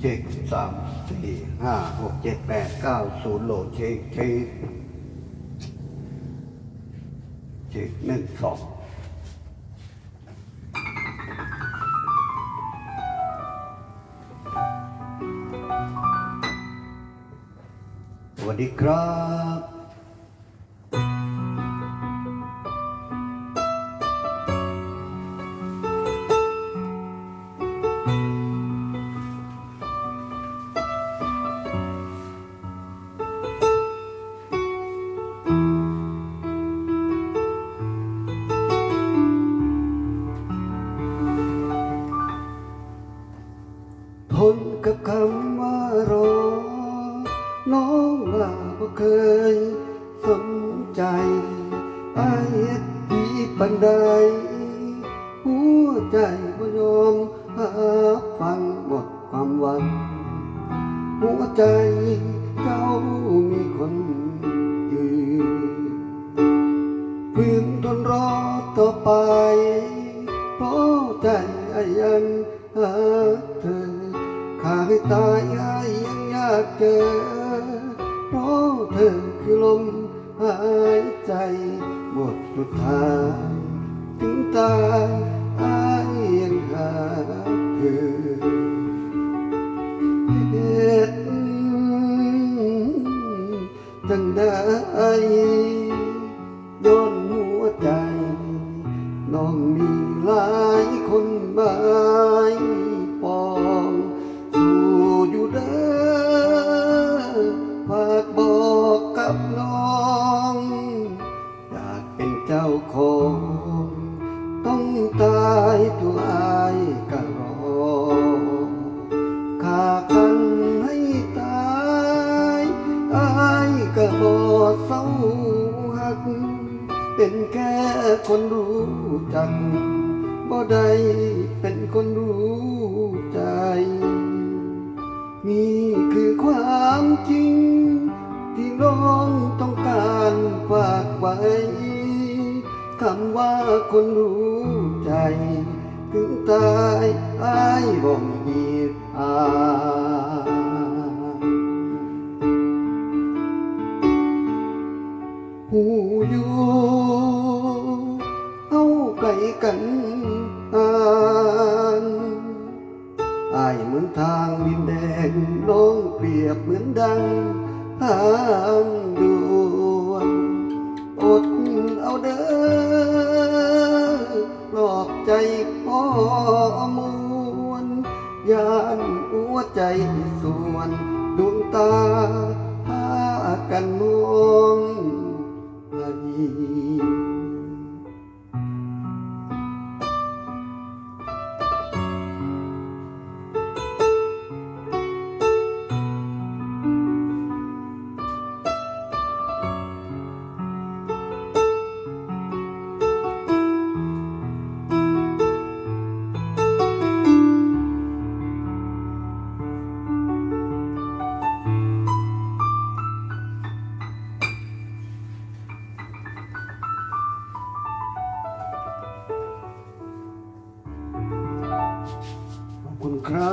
เช็ค3 4 5 6 7 8 9 0โหลดเช็ค1 2สวัสดีครับทนกับคำว่ารอน้องลาบ่เคยสนใจอายเฮ็ดดีปานใดหัวใจบ่ยอมหาฟังหมดความหวังหัวใจเจ้ามีคนอื่นฝืนทนรอต่อไปเพราะใจอายังหาเธอข้าให้ตายอ้ายยังอยากเจอเพราะเธอคือลมหายใจหมดสุดท้ายถึงตายอ้ายยังหาเธอเหตุจังได้ย้อนหัวใจน้องมีหลายคนหมายปองสู่อยู่เด้อฝากบอกกับน้องอยากเป็นเจ้าของต้องตายตัวอายก็รอฆ่ากันให้ตายอายก็บ่เศร้าหักเป็นแค่คนรู้จักบ่ได้เป็นคนรู้ใจนี่คือความจริงที่น้องต้องการฝากไว้คำว่าคนรู้ใจถึงตายอ้ายบ่มีหูอยู่เอาไกลกันอ้ายเหมือนทางดินแดงน้องเปรียบเหมือนดังทางด่วนอดเอาเด้อปลอบใจพ่อมวลยานหัวใจส่วนดวงตาพากันมองขอบคุณครับ